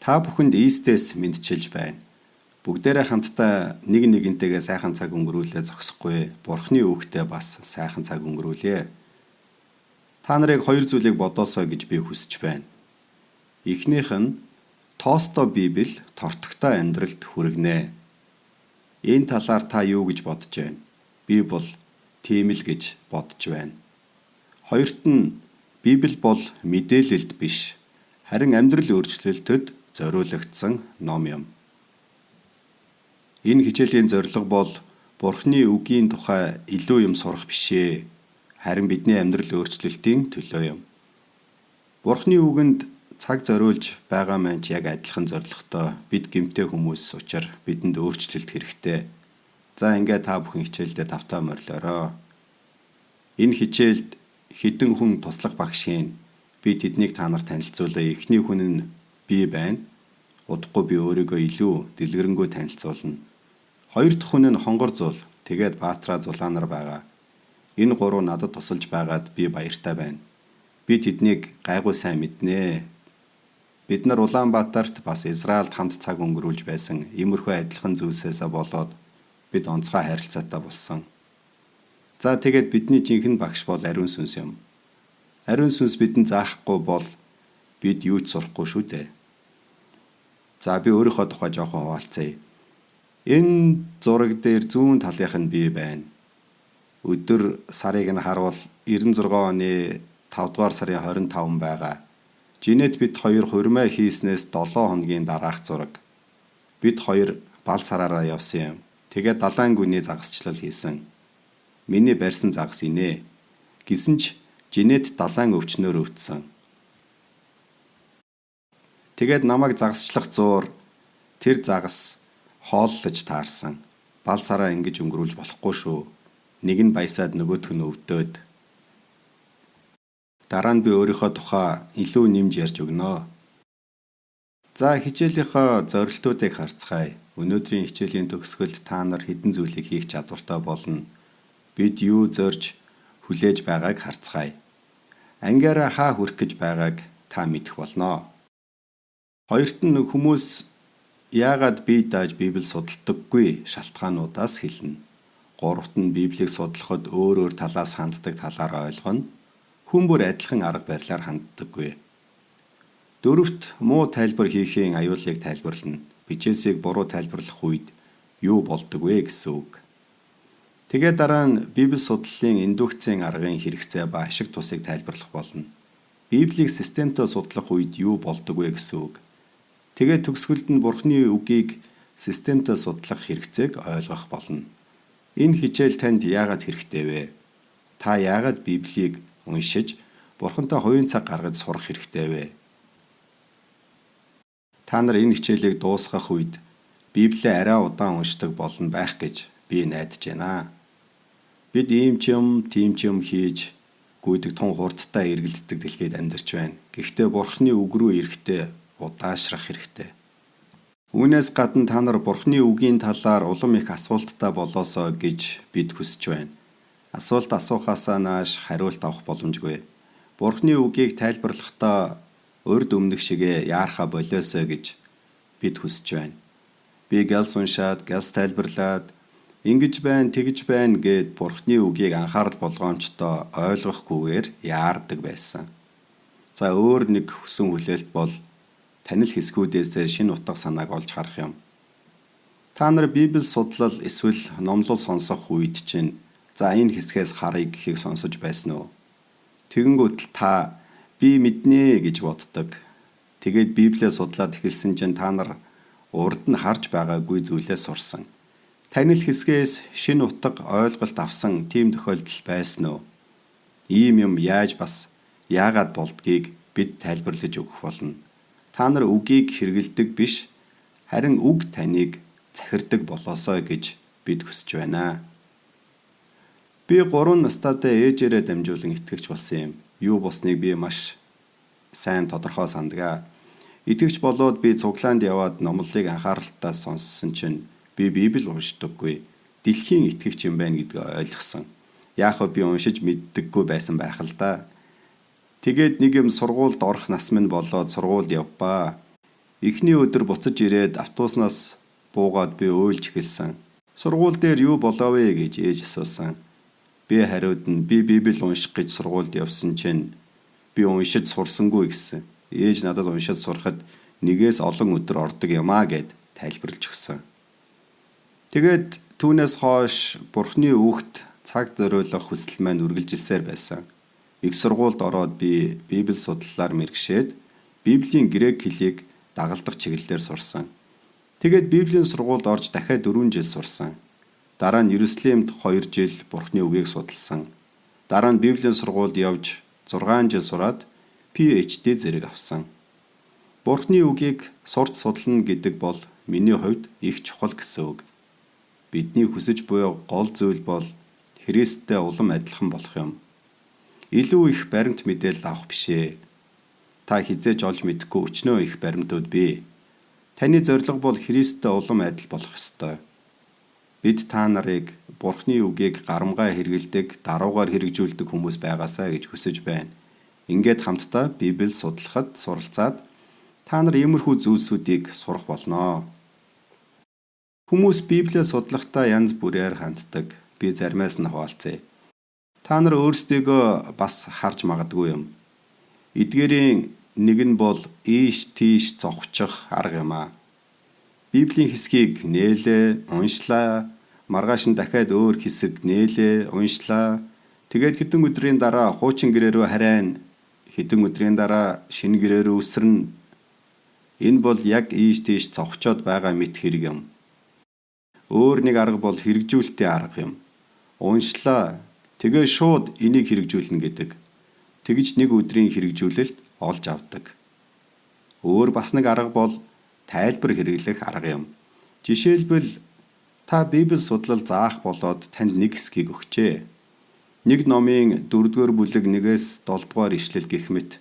Та бүхэнд Ийстэс мэдчилж байна. Бүгдээрээ хамтдаа нэг нэгэнтэйгээ сайхан цаг өнгөрүүлээ зогсохгүй. Бурхны үгтэй бас сайхан цаг өнгөрүүлье. Та нарыг хоёр зүйлийг бодоосоо гэж би хүсэж байна. Эхнийх нь тоостой Библи тортогтой амьдралд хүргэнэ. Энэ талаар та юу гэж бодож байна? Би бол тийм л гэж бодож байна. Хоёрт нь Библи бол мэдээлэлд биш, харин амьдрал өөрчлөлтөд зориулагдсан ном юм. Энэ хичээлийн зорилго бол Бурхны үгийн тухай илүү юм сурах бишээ, харин бидний амьдрал өөрчлөлтийн төлөө юм. Бурхны үгэнд цаг зориулж байгаа маань яг адилхан зорилготой. Бид гэмтэй хүмүүс учраас бидэнд өөрчлөлт хэрэгтэй. За ингээд та бүхэн хичээлдээ тавтаа морилороо. Энэ хичээлд хэдэн хүн туслах багшийн би тэднийг та нарт танилцуулъя. Эхний хүн нь би байна. Удахгүй би өөрийгөө илүү дэлгэрэнгүй танилцуулна. Хоёр дахь хүн нь хонгор зул. Тэгээд Баатраа Зулаанар байгаа. Энэ гурав надад тусалж байгаад би баяртай байна. Би тэднийг гайгүй сайн мэднэ. Бид нар Улаанбаатарт бас Израильд хамт цаг өнгөрүүлж байсан иймэрхүү адилхан зүйлсээс болоод бид онцгой харилцаатай болсон. За тэгээд бидний жинхэнэ багш бол ариун сүнс юм. Ариун сүнс бидэнд заахгүй бол бид юу ч сурахгүй шүү дээ. За би өөрийнхөө тухай жоохон хуваалцъя. Энэ зураг дээр зүүн талынх нь би байна. Өдөр сарыг нь харуул 96 оны 5 дугаар сарын 25 байгаа. Жинэд бид хоёр хурмаа хийснээс 7 хоногийн дараах зураг. Бид хоёр бал сараараа явсан юм. Тэгээд далайн гүний загасчлал хийсэн. Миний барьсан загас инэ. Гэсэн ч Жинэд далайн өвчнөөр өвдсөн. Тэгээд намайг загасчлах зуур тэр загас хооллож таарсан. Бал сараа ингэж өнгөрүүлж болохгүй шүү. Нэг нь баясаад нөгөөх нь өвдөөд. Дараа нь би өөрийнхөө тухай илүү нэмж ярьж өгнө. За хичээлийнхаа зорилтуудыг харцгаая. Өнөөдрийн хичээлийн төгсгөлд та нар хэдэн зүйлийг хийх чадвартай болно. Бид юу зорж хүлээж байгааг харцгаая. Ангиараа хаа хүрэх гэж байгааг та мэдэх болно. Хоёрт нь хүмүүс яагаад бие дааж Библийг судалдаггүй шалтгаануудаас хэлнэ. Гуравт нь Библийг судлахад өөр талаас ханддаг талаар ойлгоно. Хүн бүр адилхан арга барилаар ханддаггүй. Дөрөвт муу тайлбар хийхийн аюулыг тайлбарлана. Бичээсийг буруу тайлбарлах үед юу болдог вэ гэсэн үг. Тэгээд дараа нь Библи судлалын индукцийн аргын хэрэгцээ ба ашиг тусыг тайлбарлах болно. Библийг системтэй судлах үед юу болдог вэ гэсэн үг. Тэгээд төгсгөлд нь Бурхны үгийг системтэй судлах хэрэгцээг ойлгох болно. Энэ хичээл танд яагаад хэрэгтэй вэ? Та яагаад Библийг уншиж Бурхантай хувийн цаг гаргаж сурах хэрэгтэй вэ? Та нар энэ хичээлийг дуусгах үед Библийг арай удаан уншдаг болно байх гэж би найдаж байна. Бид ийм ч юм, тийм ч юм хийж гүйдэг тун хурдтай эргэлддэг дэлхийд амьдарч байна. Гэхдээ Бурхны үг рүү ирэхдээ удаашрах хэрэгтэй. Үүнээс гадна та нар Бурхны үгийн талаар улам их асуулттай болоосоо гэж бид хүсэж байна. Асуулт асуухаасаа нааш хариулт авах боломжгүй. Бурхны үгийг тайлбарлахдаа урд өмнөх шигээ яарха болиосоо гэж бид хүсэж байна. Би гэлс уншаад, гэлс тайлбарлаад ингэж байна, тэгж байна гэд Бурхны үгийг анхаарал болгоомжтой ойлгохгүйгээр яардаг байсан. За өөр нэг хүсэн хүлээлт бол танил хэсгүүдээс шинэ утга санааг олж харах юм. Та нар Библи судлал эсвэл номлол сонсох үед чинь за энэ хэсгээс харъя гэхийг сонсож байсан уу? Тэгэнгүүт та би мэднэ гэж боддог. Тэгээд Библийг судлаад эхэлсэн чинь та нар урд нь харж байгаагүй зүйлээ сурсан. Танил хэсгээс шинэ утга ойлголт авсан тийм тохиолдол байсан уу? Ийм юм яаж бас яагаад болдгийг бид тайлбарлаж өгөх болно. Та нар үгийг хэрэгэлдэг биш, харин үг таныг захирдаг болоосой гэж бид хүсэж байна. Би 3 настайдаа ээжээрээ дамжуулан итгэгч болсон юм. Юу болсныг би маш сайн тодорхой сандгаа. Итгэгч болоод би цуглаанд яваад номлолыг анхааралтай сонссон чинь би Библи уншдаггүй. Дэлхийн итгэгч юм байна гэдгийг ойлгосон. Яах вэ би уншиж мэддэггүй байсан байх л да. Тэгээд нэг юм сургуульд орох нас минь болоод сургуульд явбаа. Эхний өдөр буцаж ирээд автобуснаас буугаад би уйлж эхэлсэн. Сургууль дээр юу болоо вэ гэж ээж асуусан. Би хариуд нь би Библийг унших гэж сургуульд явсан чинь би уншиж сурсангүй гэсэн. Ээж надад уншиж сурахад нэгээс олон өдөр ордог юмаа гэд тайлбарлаж өгсөн. Тэгээд түүнээс хойш Бурхны үгт цаг зориулах хүсэл маань үргэлжилсээр байсан. Их сургуульд ороод би Библи судлалаар мэргэшээд Библийн грек хэлийг дагалдах чиглэлээр сурсан. Тэгээд Библийн сургуульд орж дахиад 4 жил сурсан. Дараа нь Иерусалимд 2 жил Бурхны үгийг судалсан. Дараа нь Библийн сургуульд явж 6 жил сураад PhD зэрэг авсан. Бурхны үгийг сурч судлана гэдэг бол миний хувьд их чухал гэсэн үг. Бидний хүсэж буй гол зүйл бол Христтэй улам адилхан болох юм. Илүү их баримт мэдээлэл авах бишээ. Та хизээж олж мэдэхгүй өчнөө их баримтууд бий. Таны зорилго бол Христтэй улам адил болох ёстой. Бид та нарыг Бурхны үгийг гарамгай хэрэгэлдэг, даруугаар хэрэгжүүлдэг хүмүүс байгаасаа гэж хүсэж байна. Ингээд хамтдаа Библийг судлахад суралцаад та нар иймэрхүү зүйлсүүдийг сурах болно. Хүмүүс Библийг судлахдаа янз бүрээр ханддаг. Би заримаас нь хуваалцъя. Та нар өөрсдийгөө бас харж магадгүй юм. Эдгээрийн нэг нь бол ийш тийш зовчих арга юм аа. Библийн хэсгийг нээлээ, уншлаа, маргааш нь дахиад өөр хэсэг нээлээ, уншлаа. Тэгээд хэдэн өдрийн дараа хуучин гэрээ рүү харайн, хэдэн өдрийн дараа шинэ гэрээ рүү үсрэн. Энэ бол яг ийш тийш зовчоод байгаа мэт хэрэг юм. Өөр нэг арга бол хэрэгжүүлэлтийн арга юм. Уншлаа, тэгээ шууд энийг хэрэгжүүлнэ гэдэг. Тэгж нэг өдрийн хэрэгжүүлэлт олж авдаг. Өөр бас нэг арга бол тайлбар хэрэглэх арга юм. Жишээлбэл та Библи судлал заах болоод танд нэг хэсгийг өгчээ. Нэг номын 4-р бүлэг 1-ээс 7-р ишлэл гэх мэт.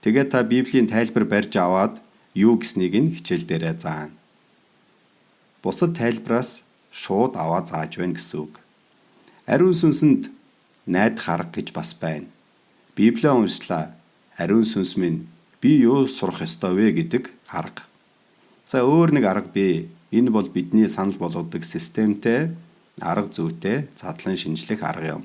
Тэгээд та Библийн тайлбар барьж аваад юу гэснийг нь хичээл дээрээ заана. Бусад тайлбараас шууд аваа зааж байна гэсэн үг. Ариун сүнсэнд найдах арга гэж бас байна. Библийг уншлаа. Ариун сүнс минь би юу сурах ёстой вэ гэдэг арга. За өөр нэг арга бий. Энэ бол бидний санал болгодог системтэй, арга зүйтэй задлан шинжлэх арга юм.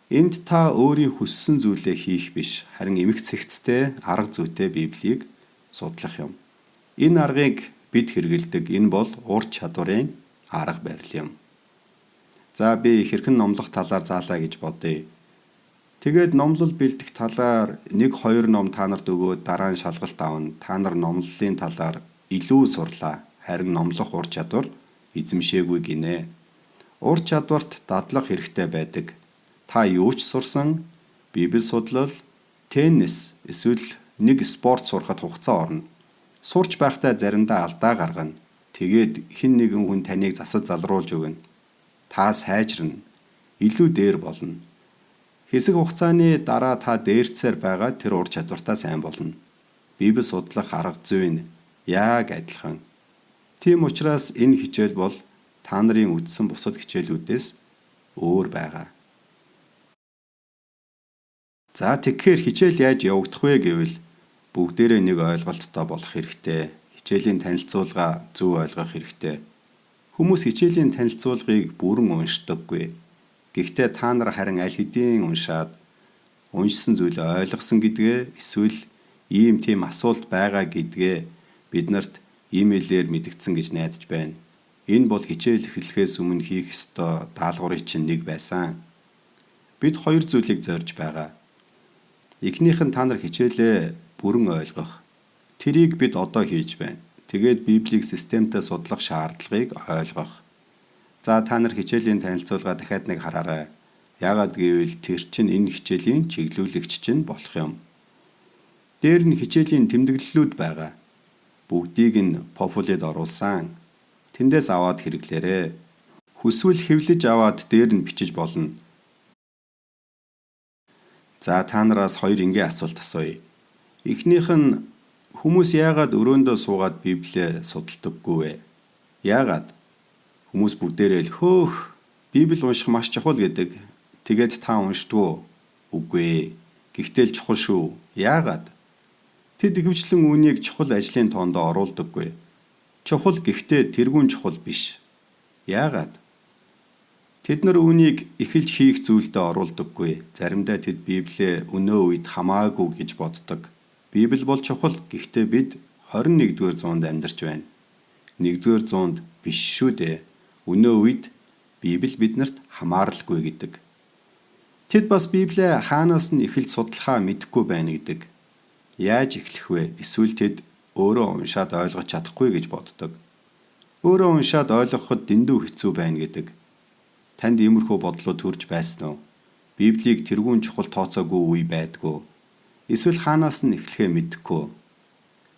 Энд та өөрийн хүссэн зүйлээ хийх биш, харин эмх цэгцтэй арга зүйтэй Библийг судлах юм. Энэ аргыг бид хэрэгэлдэг. Энэ бол ур чадварын арга барил юм. За би хэрхэн номлох талаар заалаа гэж бодъё. Тэгээд номлол бэлдэх талаар 1-2 ном та нарт өгөөд дараа нь шалгалт авна. Та нар номлолын талаар илүү сурлаа. Харин номлох ур чадвар эзэмшээгүй гинэ. Ур чадварт дадлах хэрэгтэй байдаг. Та юу ч сурсан, Библи судлал, теннис эсвэл нэг спорт сурахад хугацаа орно. Сурч байхдаа заримдаа алдаа гаргана. Тэгээд хэн нэгэн хүн таныг засаж залруулж өгнө. Та сайжирна. Илүү дээр болно. Хэсэг хугацааны дараа та дээрцээр байгаа тэр ур чадвартаа сайн болно. Библи судлах арга зүй нь яг адилхан. Тийм учраас энэ хичээл бол та нарын үздсэн бусад хичээлүүдээс өөр байгаа. За тэгэхээр хичээл яаж явагдах вэ гэвэл бүгдээрээ нэг ойлголттой болох хэрэгтэй. Хичээлийн танилцуулга зөв ойлгох хэрэгтэй. Хүмүүс хичээлийн танилцуулгыг бүрэн уншдаггүй. Гэхдээ та нар харин аль хэдийн уншаад уншсан зүйлээ ойлгосон гэдгээ эсвэл ийм тийм асуулт байгаа гэдгээ биднэрт имэйлээр мэдгдсэн гэж найдаж байна. Энэ бол хичээл эхлэхээс өмнө хийх ёстой даалгаврын чинь нэг байсан. Бид 2 зүйлийг зорж байгаа. Эхнийх нь та нар хичээлээ бүрэн ойлгох. Тэрийг бид одоо хийж байна. Тэгээд Библийг системтэй судлах шаардлагыг ойлгох. За та нар хичээлийн танилцуулга дахиад нэг хараарай. Яагаад гэвэл тэр чинь энэ хичээлийн чиглүүлэгч чинь болох юм. Дээр нь хичээлийн тэмдэглэлүүд байгаа. Бүгдийг нь популэд оруулсан. Тэндээс аваад хэрэглээрэй. Хүсвэл хэвлэж аваад дээр нь бичиж болно. За та нараас 2 энгийн асуулт асууя. Эхнийх нь хүмүүс яагаад өрөөндөө суугаад Библийг судалдаггүй вэ? Яагаад? Хүмүүс бүгдээрээ л хөөх Библи унших маш чухал гэдэг. Тэгээд та уншдгүй. Үгүй ээ. Гэхдээ л чухал шүү. Яагаад? Тэд ихэвчлэн үүнийг чухал ажлын тоонд оруулдаггүй. Чухал гэхдээ тэргүүн чухал биш. Яагаад? Тэд нар үүнийг эхэлж хийх зүйлдээ оруулдаггүй. Заримдаа тэд Библийг өнөө үед хамаагүй гэж боддог. Библи бол чухал, гэхдээ бид 21-р зуунд амьдарч байна. 1-р зуунд биш шүү дээ. Өнөө үед Библи биднэрт хамааралгүй гэдэг. Тэд бас Библийг хаанаас нь эхэлж судлахаа мэдэхгүй байна гэдэг. Яаж эхлэх вэ? Эсвэл тэд өөрөө уншаад ойлгож чадахгүй гэж боддог. Өөрөө уншаад ойлгоход дэндүү хэцүү байна гэдэг. Танд иймэрхүү бодлоо төрж байсан уу? Библийг тэргүүн чухал тооцоогүй үе байдгүй. Эсвэл хаанаас нь эхлэхээ мэдэхгүй.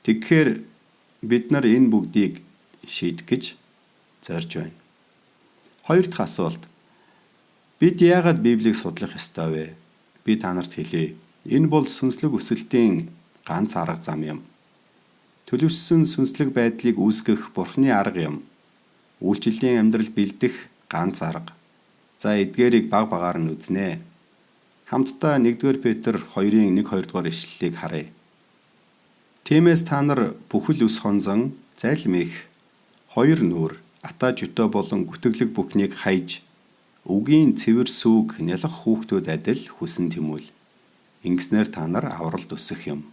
Тэгэхээр бид нар энэ бүгдийг шийдэх гэж зорж байна. Хоёр дахь асуулт. Бид яагаад Библийг судлах ёстой вэ? Би та нарт хэлье. Энэ бол сүнслэг өсөлтийн ганц арга зам юм. Төлөвшсөн сүнслэг байдлыг үүсгэх Бурхны арга юм. Үйлчлэлийн амьдрал бэлдэх ганц арга. За эдгээрийг баг багаар нь үзнэ. Хамтдаа 1-р Петр 2-ын 1-2 дугаар ишлэлийг харъя. Тиймээс та нар бүхэл үс хонзон, залим их, хоёр нүур, ата жөтөө болон гүтгэлэг бүхнийг хайж, үгийн цэвэр сүг нялх хүүхдүүд адил хүсэн тэмүүл. Ингэснээр та нар авралт өсөх юм.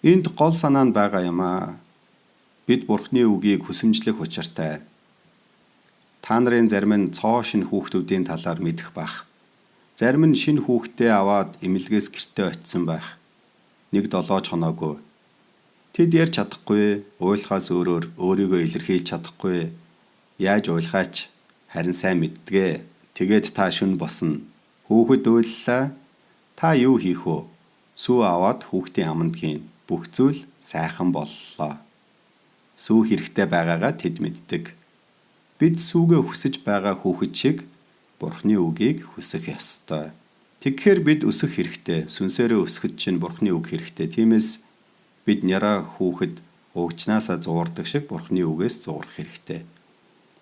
Энд гол санаа нь байгаа юм аа. Бид Бурхны үгийг хүсэмжлэх учиртай. Та нарын зарим нь цоо шинэ хүүхдүүдийн талаар мэдэх бах. Зарим нь шинэ хүүхдээ аваад эмнэлгээс гэртээ очисон байх. 1-7 хоноогүй. Тэд ярьж чадахгүй, уйлахаас өөрөөр өөрийгөө илэрхийлж чадахгүй. Яаж уйлахаач харин сайн мэддэгэ. Тэгээд та шүн босно. Хүүхэд уйллаа. Та юу хийх вэ? Сүү аваад хүүхдийн аманд хийн. Бүх зүйл сайхан боллоо. Сүү хэрэгтэй байгаагаа тэд мэддэг. Бид сүүгээ хүсэж байгаа хүүхэд шиг Бурхны үгийг хүсэх ёстой. Тэгэхээр бид өсөх хэрэгтэй. Сүнсээрээ өсөхөд чинь Бурхны үг хэрэгтэй. Тиймээс бид няраа хүүхэд угчнаасаа зуурдаг шиг Бурхны үгээс зуурах хэрэгтэй.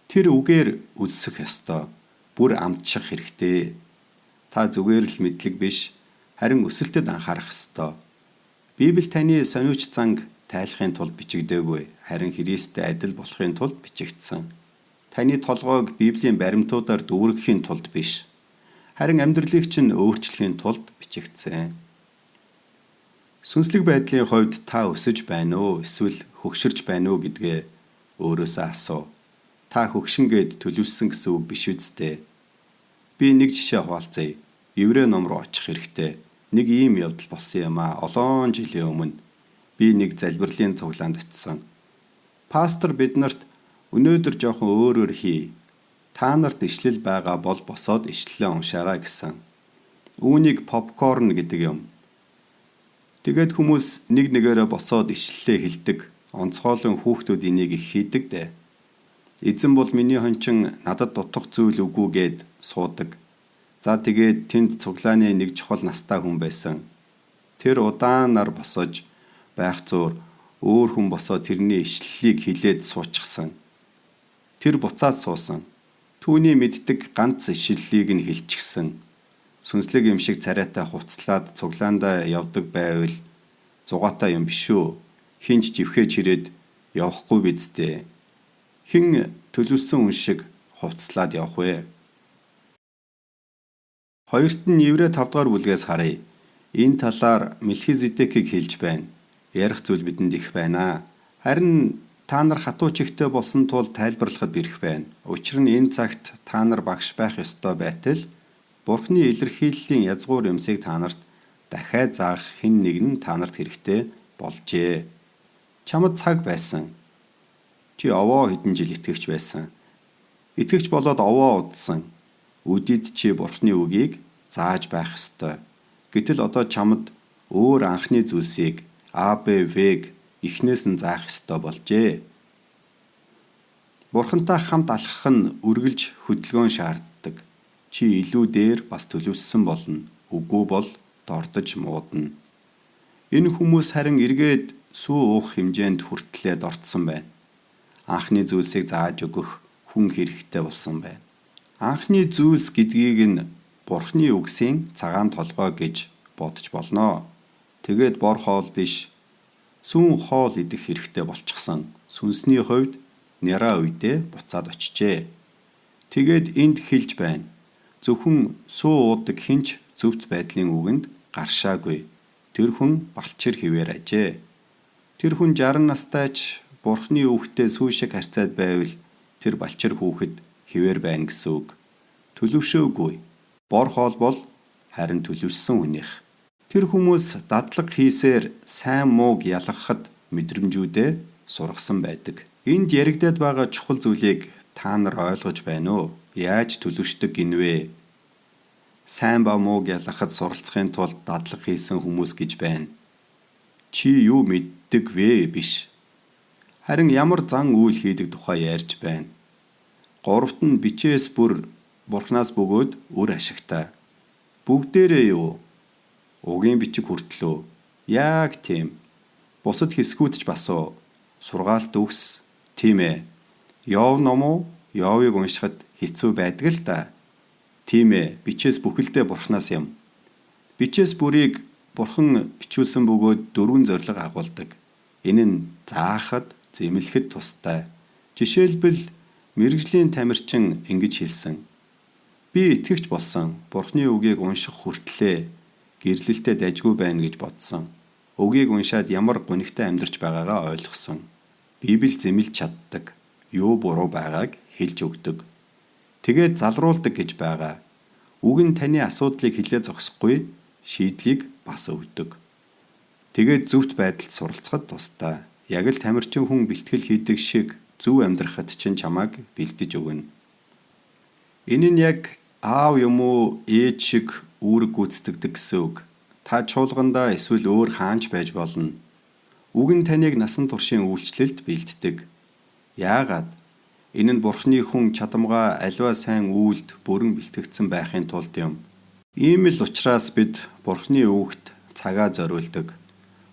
Тэр үгээр өсөх ёстой. Бүр амтчих хэрэгтэй. Та зүгээр л мэдлэг биш, харин өсөлтөд анхаарах ёстой. Библи таны сониуч занг тайлахын тулд бичигдээгүй, харин Христтэй адил болохын тулд бичигдсэн. Таны толгойг Библийн баримтуудаар дүүргэхийн тулд биш, харин амьдралыг чинь өөрчлөхийн тулд бичигдсэн. Сүнслэг байдлын хувьд та өсөж байна уу, эсвэл хөгшөрж байна уу гэдгээ өөрөөсөө асуу. Та хөгшингээд төлөвлөсөн гэсэн үг биш үсттэй. Би нэг жишээ хуваалцъя. Еврей ном руу очих хэрэгтэй. Нэг ийм явдал болсон юм аа. Олон жилийн өмнө би нэг залбирлын цуглаанд очисон. Пастор биднэрт өнөөдөр жоохон өөрөөр хий. Та нарт ишлэл байгаа бол босоод ишлэлээ уншаарай гэсэн. Үүнийг попкорн гэдэг юм. Тэгээд хүмүүс нэг нэгээрээ босоод ишлэлээ хэлдэг. Онцгойлон хүүхдүүд энийг их хийдэг дээ. Эзэн бол миний хончин надад дутах зүйл үгүй гэд суудаг. За тэгээд тэнд цуглааны нэг чухал настай хүн байсан. Тэр удаанаар босож байх зуур өөр хүн босоод тэрний ишлэлийг хэлээд суучихсан. Тэр буцаад суусан. Түүний мэддэг ганц ишлэлийг нь хэлчихсэн. Сүнслэг юм шиг царайтай хуцлаад цуглаандаа явдаг байвал зугаатай юм биш үү? Хинч живхээж ирээд явахгүй бидтэй. Хин төлөвсөн хүн шиг хувцлаад явах вэ? Хоёрт нь Еврей 5 дугаар бүлгээс харъя. Энэ талаар Мелхизедекийг хэлж байна. Ярих зүйл бидэнд их байна. Харин та нар хатуу чигтэй болсон тул тайлбарлахад бэрх байна. Учир нь энэ цагт та нар багш байх ёстой байтал Бурхны илэрхийллийн язгуур юмсыг та нарт дахиад заах хэн нэг нь та нарт хэрэгтэй болжээ. Чамд цаг байсан. Чи овоо хэдэн жил итгэгч байсан. Итгэгч болоод овоо удсан. Үдид чи Бурхны үгийг зааж байх ёстой. Гэтэл одоо чамд өөр анхны зүйлсийг АБВ-г эхнээс нь заах ёстой болжээ. Бурхантай хамт алхах нь үргэлж хөдөлгөөн шаарддаг. Чи илүү дээр бас төлөвлөсөн болно. Үгүй бол дордож муудна. Энэ хүмүүс харин эргээд сүү уух хэмжээнд хүртлээр дордсон байна. Анхны зүйлсийг зааж өгөх хүн хэрэгтэй болсон байна. Анхны зүйлс гэдгийг нь Бурхны үгсийн цагаан толгой гэж бодож болно. Тэгээд бор хоол биш, сүүн хоол идэх хэрэгтэй болчихсон. Сүнсний хувьд няраа үедээ буцаад очижээ. Тэгээд энд хэлж байна. Зөвхөн суу уудаг хинч зөвхт байдлын үгэнд гаршаагүй. Тэр хүн балчир хിവэр ажээ. Тэр хүн 60 настай ч Бурхны үгтэй сүү шиг харьцаад байвал тэр балчир хүүхэд хിവэр байна гэсэн үг. Төлөвшөөгүй. Бор хоол бол харин төлөвшсөн хүнийх. Тэр хүмүүс дадлаг хийсээр сайн мууг ялгахад мэдрэмжүүдээ сургасан байдаг. Энд яригдаад байгаа чухал зүйлийг та нар ойлгож байна уу? Яаж төлөвшдөг гинвэ? Сайн ба мууг ялгахад суралцахын тулд дадлаг хийсэн хүмүүс гэж байна. Чи юу мэддэг вэ биш? Харин ямар зан үйл хийдэг тухай ярьж байна. Гуравт нь бичээс бүр Бурханаас бөгөөд үр ашигтай. Бүгдээрээ юу? Угийн бичиг хүртлөө. Яг тийм. Бусад хэсгүүд ч бас уу. Сургаалт үгс. Тийм ээ. Йов ном уу? Йовыг уншихад хэцүү байдаг л да. Тийм ээ. Бичээс бүхэлдээ Бурханаас юм. Бичээс бүрийг Бурхан бичүүлсэн бөгөөд 4 зорилго агуулдаг. Энэ нь заахад, зэмлэхэд тустай. Жишээлбэл мэргэжлийн тамирчин ингэж хэлсэн. Би итгэвч болсон. Бурханы үгийг унших хүртлээр гэрлэлтэд дайжгүй байна гэж бодсон. Үгийг уншаад ямар гонигтай амьдарч байгаагаа ойлгосон. Библи зэмлж чаддаг. Юу буруу байгааг хэлж өгдөг. Тэгээд залруулдаг гэж байгаа. Үг нь таны асуудлыг хэлээ зогсохгүй, шийдлийг бас өгдөг. Тэгээд зөвхт байдалд суралцахад тустай. Яг л тамирчин хүн бэлтгэл хийдэг шиг зөв амьдрахад чинь чамайг бэлдэж өгнө. Энэ нь яг аав юм уу ээж шиг үүрэг гүйцэтгэдэг гэсэн үг. Та чуулгандаа эсвэл өөр хаанч байж болно. Үг нь таныг насан туршийн үйлчлэлд бэлддэг. Яагаад? Энэ нь Бурхны хүн чадамгаа аливаа сайн үйлд бүрэн бэлтгэгдсэн байхын тулд юм. Ийм л учраас бид Бурхны үгт цагаа зориулдаг.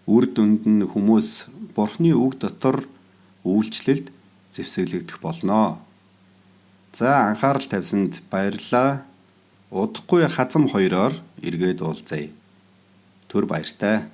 Үр дүнд нь хүмүүс Бурхны үг дотор үйлчлэлд зэвсэглэгдэх болно. За анхаарал тавьсанд баярлалаа. Удахгүй хазам 2-оор эргээд уулзъя. Түр баяртай.